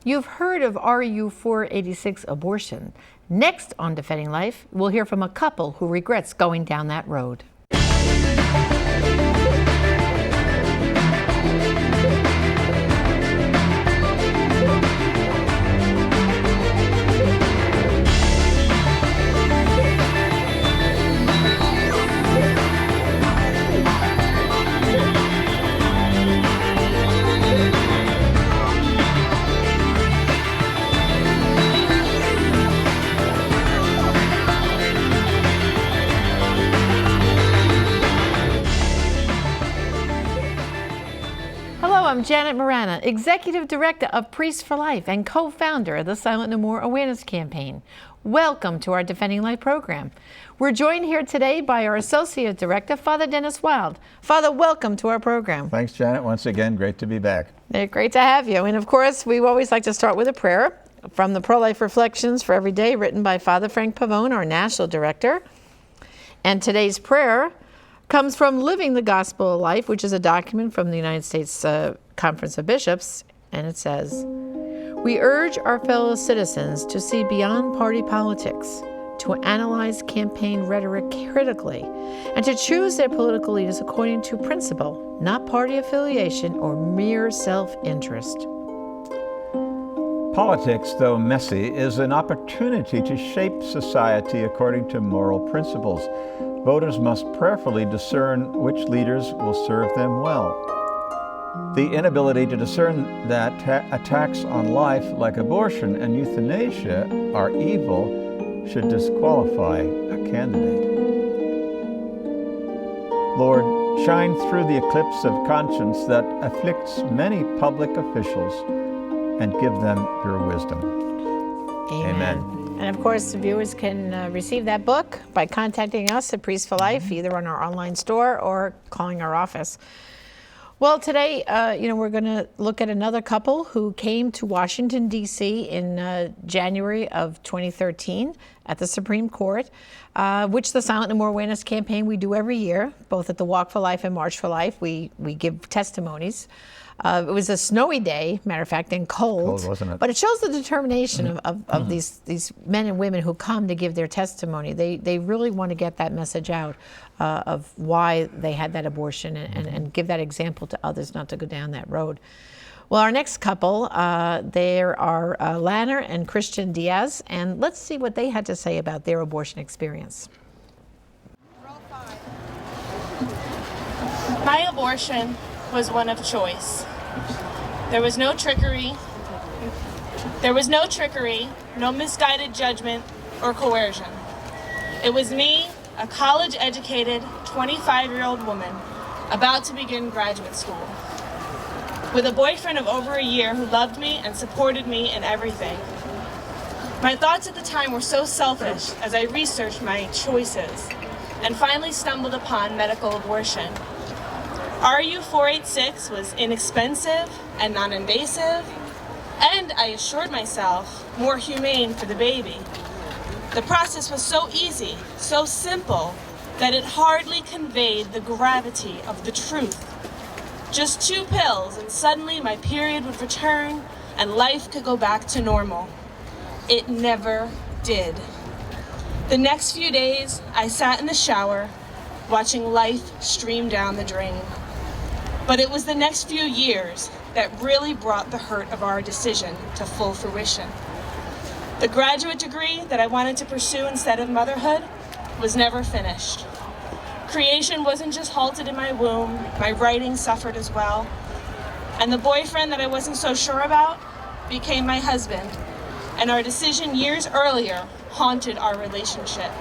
You've heard of RU 486 abortion. Next on Defending Life, we'll hear from a couple who regrets going down that road. I'm Janet Morana, Executive Director of Priests for Life and co-founder of the Silent No More Awareness Campaign. Welcome to our Defending Life program. We're joined here today by our Associate Director, Father Denis Wilde. Father, welcome to our program. Thanks, Janet. Once again, great to be back. Great to have you. And of course, we always like to start with a prayer from the Pro-Life Reflections for Every Day, written by Father Frank Pavone, our National Director. And today's prayer comes from Living the Gospel of Life, which is a document from the United States Conference of Bishops, and it says, "We urge our fellow citizens to see beyond party politics, to analyze campaign rhetoric critically, and to choose their political leaders according to principle, not party affiliation or mere self-interest." Politics, though messy, is an opportunity to shape society according to moral principles. Voters must prayerfully discern which leaders will serve them well. The inability to discern that attacks on life like abortion and euthanasia are evil should disqualify a candidate. Lord, shine through the eclipse of conscience that afflicts many public officials and give them your wisdom. Amen. And of course, the viewers can receive that book by contacting us at Priests for Life, either on our online store or calling our office. Well, today, we're going to look at another couple who came to Washington, D.C. in January of 2013 at the Supreme Court, which the Silent No More Awareness Campaign we do every year, both at the Walk for Life and March for Life. We give testimonies. It was a snowy day, matter of fact, and cold, wasn't it? But it shows the determination of these men and women who come to give their testimony. They really want to get that message out of why they had that abortion and give that example to others not to go down that road. Well, our next couple, there are Lana and Christian Diaz, and let's see what they had to say about their abortion experience. My abortion was one of choice. There was no trickery. No misguided judgment or coercion. It was me, a college-educated 25-year-old woman, about to begin graduate school, with a boyfriend of over a year who loved me and supported me in everything. My thoughts at the time were so selfish as I researched my choices and finally stumbled upon medical abortion. RU 486 was inexpensive and non-invasive, and I assured myself, more humane for the baby. The process was so easy, so simple, that it hardly conveyed the gravity of the truth. Just 2 pills, and suddenly my period would return, and life could go back to normal. It never did. The next few days, I sat in the shower, watching life stream down the drain. But it was the next few years that really brought the hurt of our decision to full fruition. The graduate degree that I wanted to pursue instead of motherhood was never finished. Creation wasn't just halted in my womb, my writing suffered as well. And the boyfriend that I wasn't so sure about became my husband. And our decision years earlier haunted our relationship.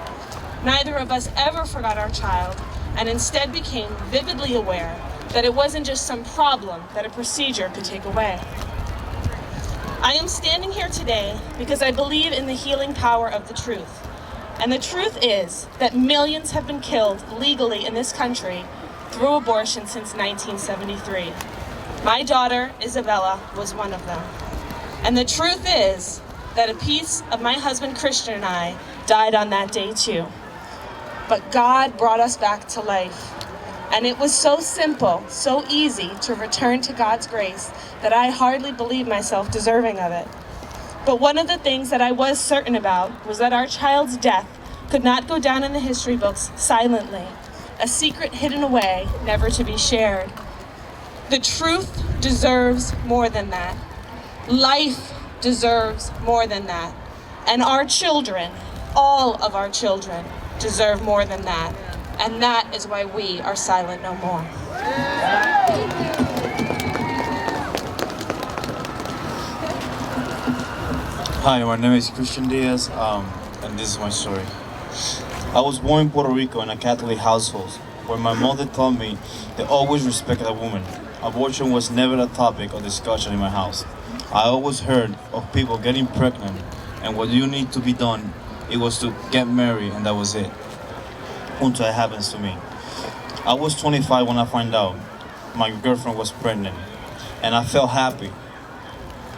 Neither of us ever forgot our child, and instead became vividly aware that it wasn't just some problem that a procedure could take away. I am standing here today because I believe in the healing power of the truth. And the truth is that millions have been killed legally in this country through abortion since 1973. My daughter, Isabella, was one of them. And the truth is that a piece of my husband, Christian, and I died on that day too. But God brought us back to life. And it was so simple, so easy to return to God's grace that I hardly believed myself deserving of it. But one of the things that I was certain about was that our child's death could not go down in the history books silently, a secret hidden away, never to be shared. The truth deserves more than that. Life deserves more than that. And our children, all of our children, deserve more than that. And that is why we are silent no more. Hi, my name is Christian Diaz, and this is my story. I was born in Puerto Rico in a Catholic household, where my mother taught me they always respected a woman. Abortion was never a topic of discussion in my house. I always heard of people getting pregnant, and what you need to be done, it was to get married, and that was it. Until it happens to me. I was 25 when I found out my girlfriend was pregnant, and I felt happy,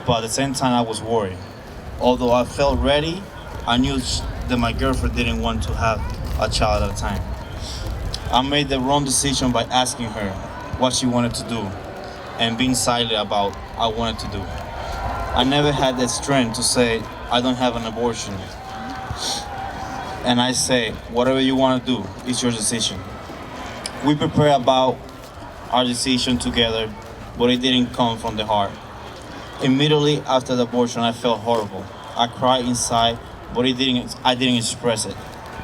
but at the same time I was worried. Although I felt ready, I knew that my girlfriend didn't want to have a child at the time. I made the wrong decision by asking her what she wanted to do and being silent about what I wanted to do. I never had the strength to say I don't have an abortion. And I say, whatever you want to do, it's your decision. We prepare about our decision together, but it didn't come from the heart. Immediately after the abortion, I felt horrible. I cried inside, but I didn't express it.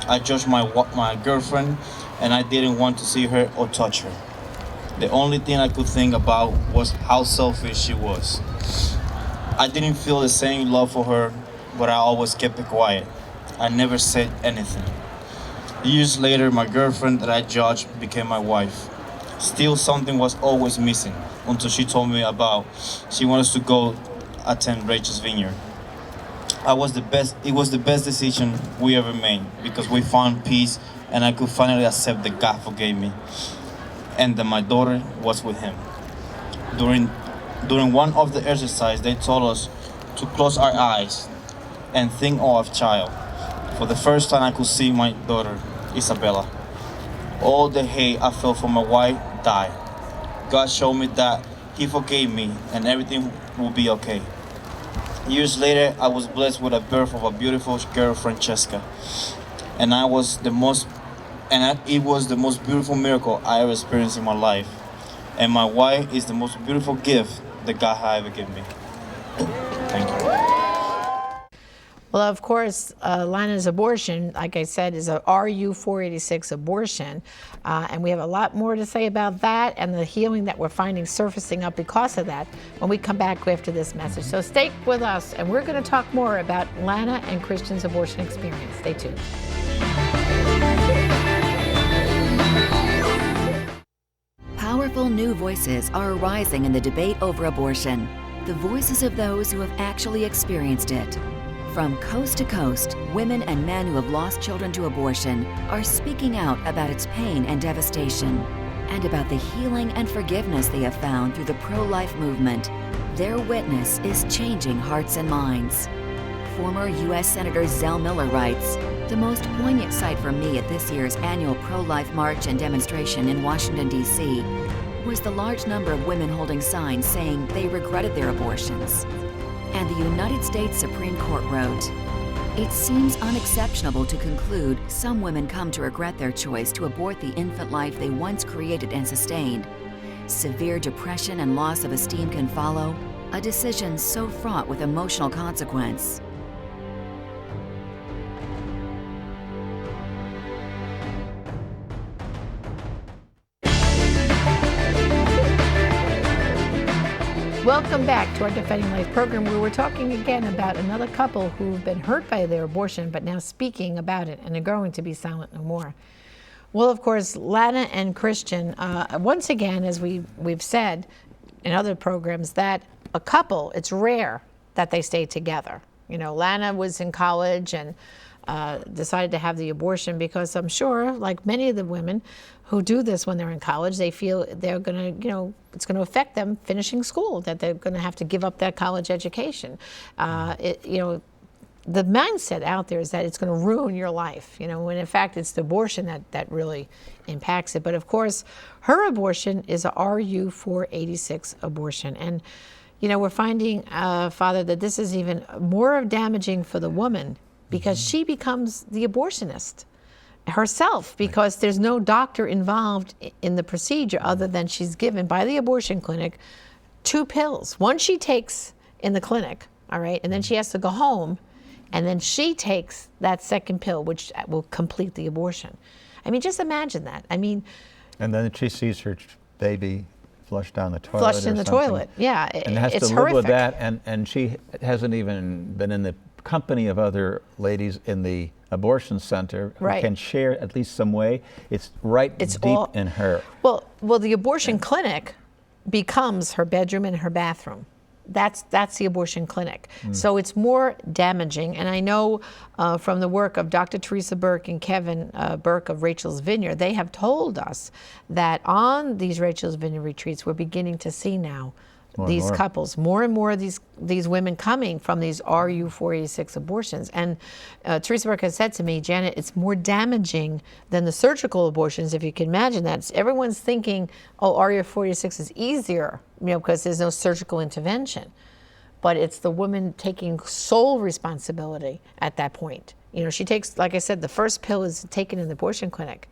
I judged my girlfriend, and I didn't want to see her or touch her. The only thing I could think about was how selfish she was. I didn't feel the same love for her, but I always kept it quiet. I never said anything. Years later, my girlfriend that I judged became my wife. Still, something was always missing until she told me about she wanted to go attend Rachel's Vineyard. It was the best decision we ever made because we found peace and I could finally accept that God forgave me and that my daughter was with him. During one of the exercises, they told us to close our eyes and think of a child. For the first time, I could see my daughter, Isabella. All the hate I felt for my wife died. God showed me that he forgave me and everything will be okay. Years later, I was blessed with the birth of a beautiful girl, Francesca. And it was the most beautiful miracle I ever experienced in my life. And my wife is the most beautiful gift that God has ever given me. Thank you. Well, of course, Lana's abortion, like I said, is a RU 486 abortion. And we have a lot more to say about that and the healing that we're finding surfacing up because of that when we come back after this message. So stay with us, and we're going to talk more about Lana and Christian's abortion experience. Stay tuned. Powerful new voices are arising in the debate over abortion. The voices of those who have actually experienced it. From coast to coast, women and men who have lost children to abortion are speaking out about its pain and devastation, and about the healing and forgiveness they have found through the pro-life movement. Their witness is changing hearts and minds. Former U.S. Senator Zell Miller writes, "The most poignant sight for me at this year's annual pro-life march and demonstration in Washington, D.C. was the large number of women holding signs saying they regretted their abortions." And the United States Supreme Court wrote, "It seems unexceptionable to conclude some women come to regret their choice to abort the infant life they once created and sustained. Severe depression and loss of esteem can follow, a decision so fraught with emotional consequence." Welcome back to our Defending Life program, where we're talking again about another couple who've been hurt by their abortion, but now speaking about it and are going to be silent no more. Well, of course, Lana and Christian, once again, as we've said in other programs, that a couple, it's rare that they stay together. You know, Lana was in college and decided to have the abortion because I'm sure, like many of the women who do this when they're in college, they feel they're going to, it's going to affect them finishing school, that they're going to have to give up that college education. the mindset out there is that it's going to ruin your life, when in fact it's the abortion that really impacts it. But of course, her abortion is a RU486 abortion. And, we're finding, Father, that this is even more damaging for the woman because she becomes the abortionist herself because there's no doctor involved in the procedure other than she's given by the abortion clinic 2 pills. One she takes in the clinic, all right, and then she has to go home, and then she takes that second pill, which will complete the abortion. I mean, just imagine that. I mean, and then she sees her baby flushed down the toilet. Flushed in the toilet, yeah. And has it's to horrific. live with that, and she hasn't even been in the company of other ladies in the abortion center who can share at least some way. It's deep in her. Well, the abortion clinic becomes her bedroom and her bathroom. That's the abortion clinic. So it's more damaging. And I know from the work of Dr. Teresa Burke and Kevin Burke of Rachel's Vineyard, they have told us that on these Rachel's Vineyard retreats, we're beginning to see now these couples, more and more of these women coming from these RU486 abortions. And Teresa Burke has said to me, Janet, it's more damaging than the surgical abortions, if you can imagine that. Everyone's thinking, oh, RU486 is easier, because there's no surgical intervention. But it's the woman taking sole responsibility at that point. She takes, like I said, the first pill is taken in the abortion clinic,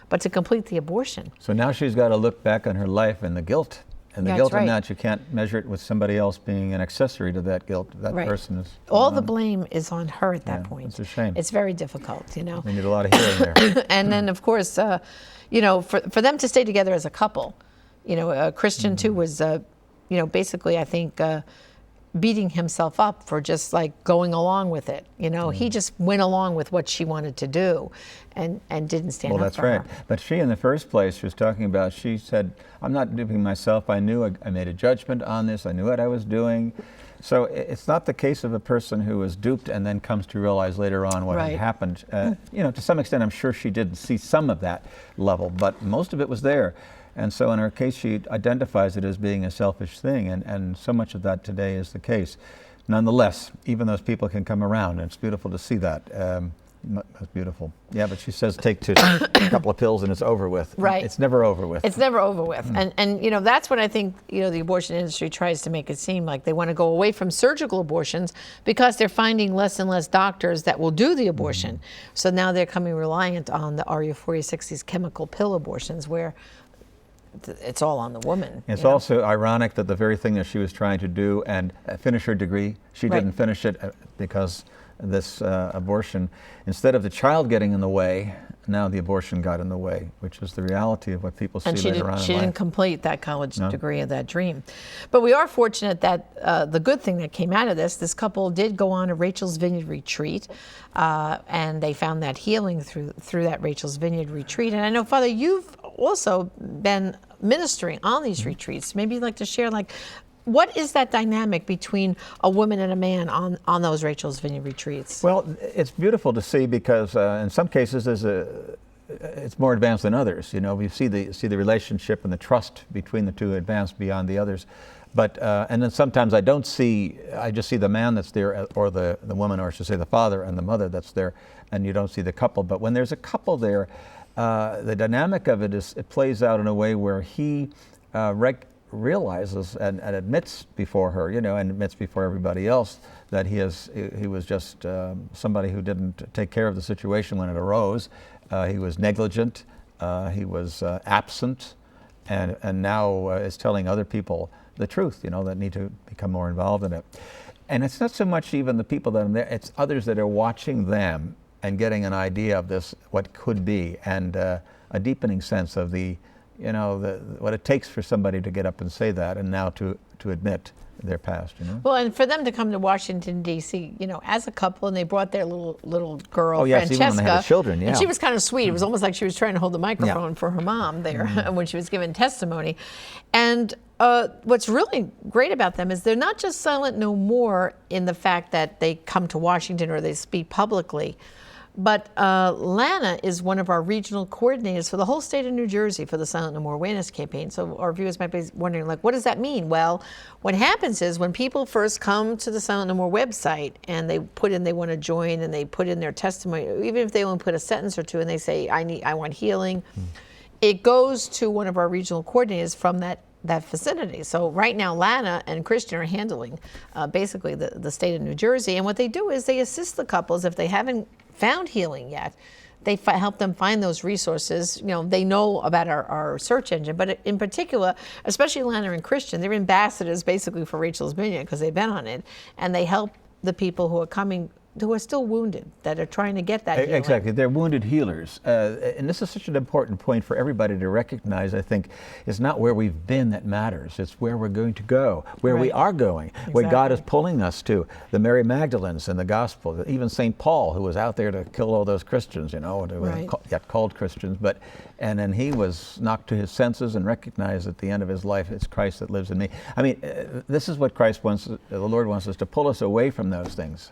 but to complete the abortion. So now she's got to look back on her life and the guilt. And the guilt in that, you can't measure it with somebody else being an accessory to that guilt. That person is... All the blame is on her at that point. It's a shame. It's very difficult, We need a lot of healing there. And then, of course, for them to stay together as a couple, Christian, too, was, basically, I think, beating himself up for just like going along with it. He just went along with what she wanted to do and didn't stand up for her. Well, that's right. But she, in the first place, she was talking about, she said, I'm not duping myself. I knew I made a judgment on this. I knew what I was doing. So it's not the case of a person who was duped and then comes to realize later on what had happened. To some extent, I'm sure she did see some of that level, but most of it was there. And so in her case, she identifies it as being a selfish thing, and so much of that today is the case. Nonetheless, even those people can come around, and it's beautiful to see that. That's beautiful. Yeah, but she says take a couple of pills and it's over with. Right. It's never over with. It's never over with. And that's what I think, the abortion industry tries to make it seem like. They want to go away from surgical abortions because they're finding less and less doctors that will do the abortion. So now they're coming reliant on the RU486, these chemical pill abortions, where it's all on the woman. It's also ironic that the very thing that she was trying to do and finish her degree, she didn't finish it because this abortion, instead of the child getting in the way, now the abortion got in the way, which is the reality of what people see later on in life. She didn't complete that college degree of that dream. But we are fortunate that the good thing that came out of this couple did go on a Rachel's Vineyard retreat, and they found that healing through that Rachel's Vineyard retreat. And I know, Father, you've also been ministering on these retreats. Maybe you'd like to share, what is that dynamic between a woman and a man on those Rachel's Vineyard retreats? Well, it's beautiful to see because in some cases it's more advanced than others. We see the relationship and the trust between the two advanced beyond the others. But and then sometimes I just see the man that's there, or the woman, or I should say the father and the mother that's there, and you don't see the couple. But when there's a couple there, the dynamic of it is, it plays out in a way where he realizes and admits before her, and admits before everybody else that he was just somebody who didn't take care of the situation when it arose. He was negligent. He was absent, and now is telling other people the truth, that need to become more involved in it. And it's not so much even the people that are there; it's others that are watching them and getting an idea of this, what could be, and a deepening sense of what it takes for somebody to get up and say that, and now to admit their past. Well, and for them to come to Washington, D.C., as a couple, and they brought their little girl, Francesca. Even when they had children, and she was kind of sweet. It was almost like she was trying to hold the microphone for her mom there when she was giving testimony. And what's really great about them is they're not just silent no more in the fact that they come to Washington or they speak publicly, But Lana is one of our regional coordinators for the whole state of New Jersey for the Silent No More Awareness campaign. So our viewers might be wondering, like, what does that mean? Well, what happens is when people first come to the Silent No More website and they put in they want to join and they put in their testimony, even if they only put a sentence or two and they say, I want healing, it goes to one of our regional coordinators from that vicinity. So right now, Lana and Christian are handling basically the state of New Jersey. And what they do is they assist the couples if they haven't found healing yet. They help them find those resources. You know, they know about our search engine, but in particular, especially Lana and Christian, they're ambassadors basically for Rachel's Vineyard because they've been on it, and they help the people who are coming, who are still wounded, that are trying to get that healing. Exactly, they're wounded healers. And this is such an important point for everybody to recognize, I think. It's not where we've been that matters, it's where we're going to go, where we are going, where God is pulling us to. The Mary Magdalenes in the gospel, even St. Paul, who was out there to kill all those Christians, you know, yet called Christians, and then he was knocked to his senses and recognized at the end of his life, it's Christ that lives in me. I mean, this is what Christ wants, the Lord wants us to pull us away from those things.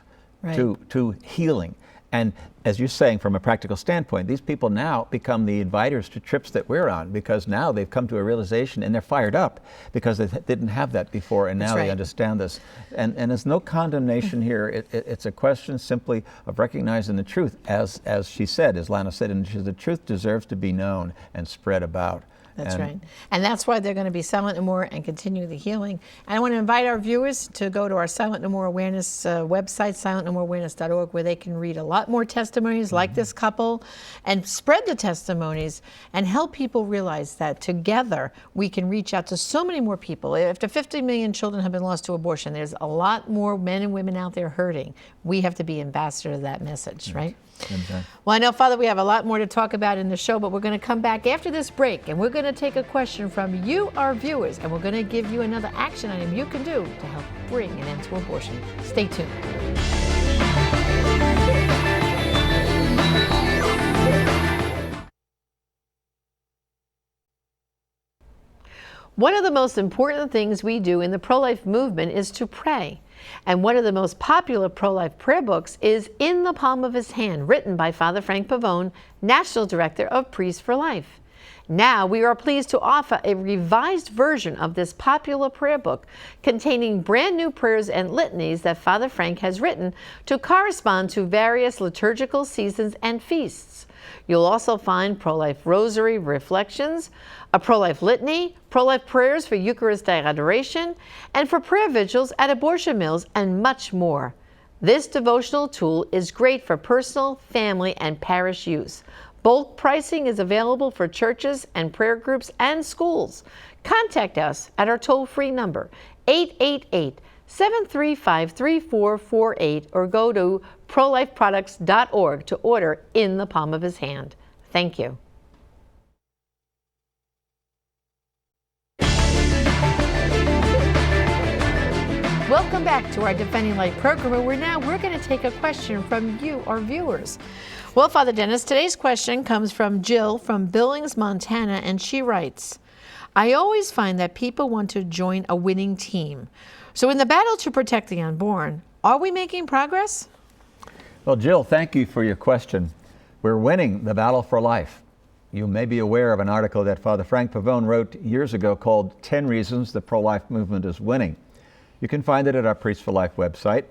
To healing. And as you're saying, from a practical standpoint, these people now become the inviters to trips that we're on, because now they've come to a realization and they're fired up because they didn't have that before, and now they understand this. And there's no condemnation here. It's a question simply of recognizing the truth, as she said, as Lana said, and the truth deserves to be known and spread about. That's right. And that's why they're going to be Silent No More and continue the healing. And I want to invite our viewers to go to our Silent No More Awareness website, silentnomoreawareness.org, where they can read a lot more testimonies like this couple and spread the testimonies and help people realize that together we can reach out to so many more people. After 50 million children have been lost to abortion, there's a lot more men and women out there hurting. We have to be ambassador of that message, right? Exactly. Well, I know, Father, we have a lot more to talk about in the show, but we're going to come back after this break, and we're going to take a question from you, our viewers, and we're going to give you another action item you can do to help bring an end to abortion. Stay tuned. One of the most important things we do in the pro-life movement is to pray. And one of the most popular pro-life prayer books is In the Palm of His Hand, written by Father Frank Pavone, National Director of Priests for Life. Now we are pleased to offer a revised version of this popular prayer book containing brand new prayers and litanies that Father Frank has written to correspond to various liturgical seasons and feasts. You'll also find pro-life rosary reflections, a pro-life litany, pro-life prayers for Eucharistic adoration, and for prayer vigils at abortion mills, and much more. This devotional tool is great for personal, family, and parish use. Bulk pricing is available for churches and prayer groups and schools. Contact us at our toll-free number, 888-735-3448, or go to prolifeproducts.org to order In the Palm of His Hand. Thank you. Welcome back to our Defending Life program, where we're going to take a question from you, our viewers. Well, Father Denis, today's question comes from Jill from Billings, Montana, and she writes, I always find that people want to join a winning team. So in the battle to protect the unborn, are we making progress? Well, Jill, thank you for your question. We're winning the battle for life. You may be aware of an article that Father Frank Pavone wrote years ago called 10 Reasons the Pro-Life Movement is Winning. You can find it at our Priests for Life website.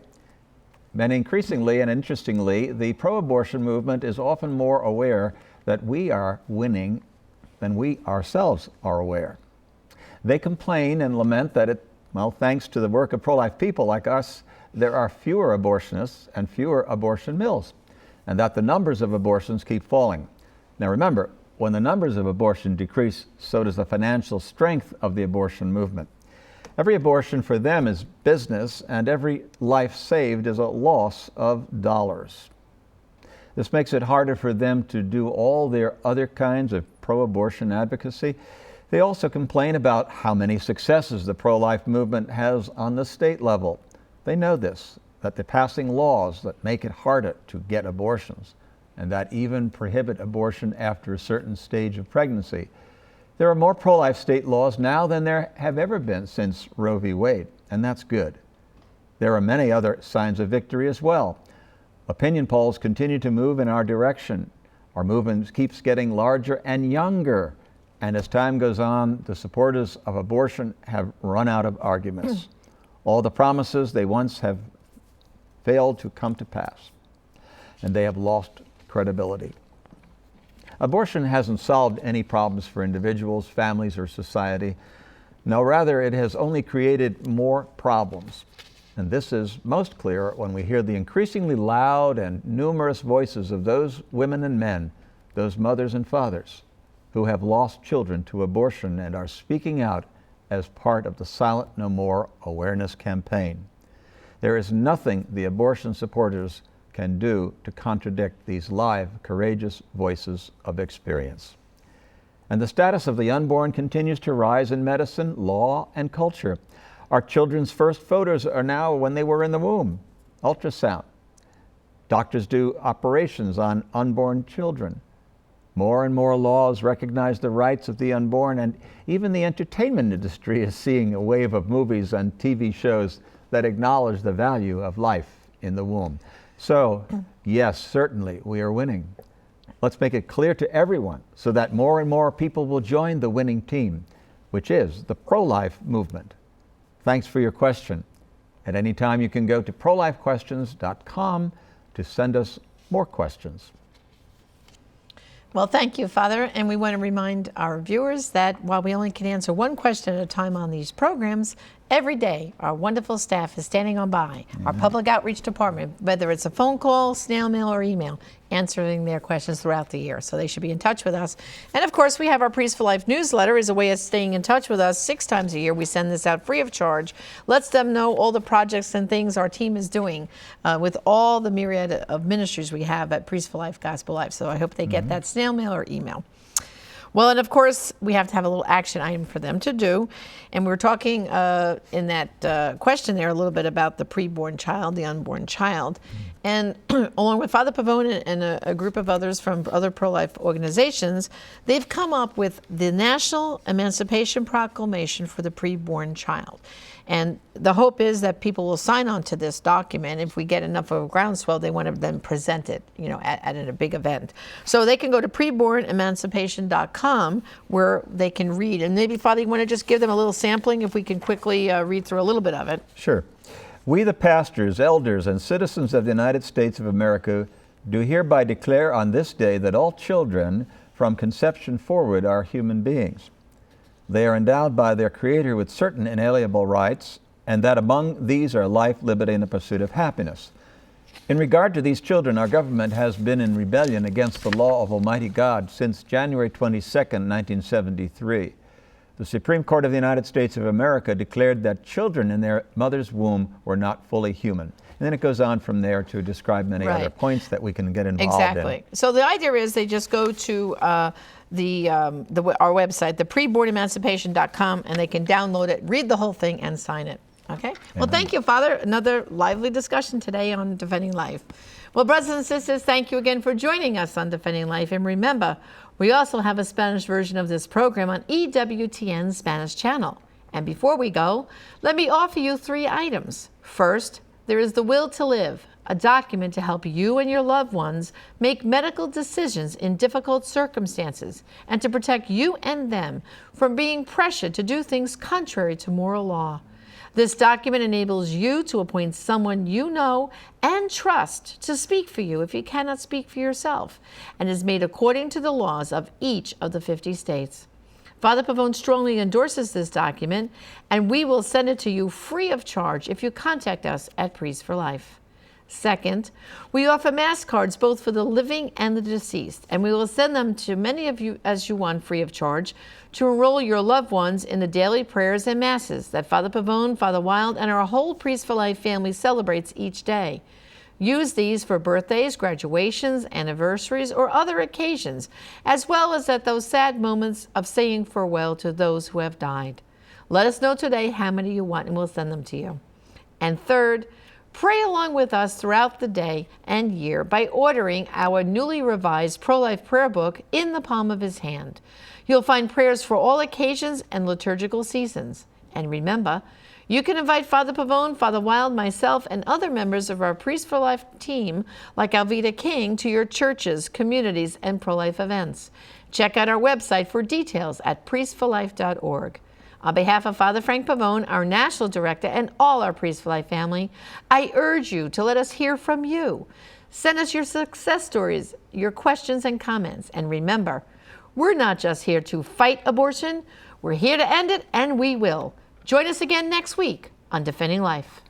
And increasingly and interestingly, the pro-abortion movement is often more aware that we are winning than we ourselves are aware. They complain and lament that thanks to the work of pro-life people like us, there are fewer abortionists and fewer abortion mills, and that the numbers of abortions keep falling. Now remember, when the numbers of abortion decrease, so does the financial strength of the abortion movement. Every abortion for them is business, and every life saved is a loss of dollars. This makes it harder for them to do all their other kinds of pro-abortion advocacy. They also complain about how many successes the pro-life movement has on the state level. They know this, that they're passing laws that make it harder to get abortions, and that even prohibit abortion after a certain stage of pregnancy. There are more pro-life state laws now than there have ever been since Roe v. Wade, and that's good. There are many other signs of victory as well. Opinion polls continue to move in our direction. Our movement keeps getting larger and younger. And as time goes on, the supporters of abortion have run out of arguments. All the promises they once have failed to come to pass, and they have lost credibility. Abortion hasn't solved any problems for individuals, families, or society. No, rather, it has only created more problems. And this is most clear when we hear the increasingly loud and numerous voices of those women and men, those mothers and fathers, who have lost children to abortion and are speaking out as part of the Silent No More awareness campaign. There is nothing the abortion supporters can do to contradict these live, courageous voices of experience. And the status of the unborn continues to rise in medicine, law, and culture. Our children's first photos are now when they were in the womb, ultrasound. Doctors do operations on unborn children. More and more laws recognize the rights of the unborn, and even the entertainment industry is seeing a wave of movies and TV shows that acknowledge the value of life in the womb. So, yes, certainly, we are winning. Let's make it clear to everyone so that more and more people will join the winning team, which is the pro-life movement. Thanks for your question. At any time, you can go to prolifequestions.com to send us more questions. Well, thank you, Father. And we want to remind our viewers that while we only can answer one question at a time on these programs, every day our wonderful staff is standing on by, our public outreach department, whether it's a phone call, snail mail, or email, answering their questions throughout the year. So they should be in touch with us. And of course, we have our Priest for Life newsletter as a way of staying in touch with us 6 times a year. We send this out free of charge, lets them know all the projects and things our team is doing with all the myriad of ministries we have at Priest for Life, Gospel Life. So I hope they get that snail mail or email. Well, and of course, we have to have a little action item for them to do. And we were talking in that question there a little bit about the preborn child, the unborn child. And along with Father Pavone and a group of others from other pro-life organizations, they've come up with the National Emancipation Proclamation for the Preborn Child. And the hope is that people will sign on to this document. If we get enough of a groundswell, they want to then present it, at a big event. So they can go to prebornemancipation.com where they can read. And maybe, Father, you want to just give them a little sampling if we can quickly read through a little bit of it. Sure. We, the pastors, elders, and citizens of the United States of America, do hereby declare on this day that all children from conception forward are human beings. They are endowed by their Creator with certain inalienable rights, and that among these are life, liberty, and the pursuit of happiness. In regard to these children, our government has been in rebellion against the law of Almighty God since January 22nd, 1973. The Supreme Court of the United States of America declared that children in their mother's womb were not fully human. And then it goes on from there to describe many other points that we can get involved in. Exactly. So the idea is they just go to our website, the prebornemancipation.com, and they can download it, read the whole thing, and sign it. Okay? Well, thank you, Father. Another lively discussion today on Defending Life. Well, brothers and sisters, thank you again for joining us on Defending Life. And remember, we also have a Spanish version of this program on EWTN's Spanish channel. And before we go, let me offer you 3 items. First, there is the Will to Live, a document to help you and your loved ones make medical decisions in difficult circumstances and to protect you and them from being pressured to do things contrary to moral law. This document enables you to appoint someone you know and trust to speak for you if you cannot speak for yourself, and is made according to the laws of each of the 50 states. Father Pavone strongly endorses this document, and we will send it to you free of charge if you contact us at Priest for Life. Second, we offer mass cards both for the living and the deceased, and we will send them to many of you as you want free of charge to enroll your loved ones in the daily prayers and masses that Father Pavone, Father Wilde, and our whole Priest for Life family celebrates each day. Use these for birthdays, graduations, anniversaries, or other occasions, as well as at those sad moments of saying farewell to those who have died. Let us know today how many you want, and we'll send them to you. And third, pray along with us throughout the day and year by ordering our newly revised pro-life prayer book in the palm of his hand. You'll find prayers for all occasions and liturgical seasons. And remember, You can invite Father Pavone, Father Wilde, myself, and other members of our Priest for Life team, like Alvita King, to your churches, communities, and pro-life events. Check out our website for details at priestforlife.org. On behalf of Father Frank Pavone, our National Director, and all our Priest for Life family, I urge you to let us hear from you. Send us your success stories, your questions and comments. And remember, we're not just here to fight abortion, we're here to end it, and we will. Join us again next week on Defending Life.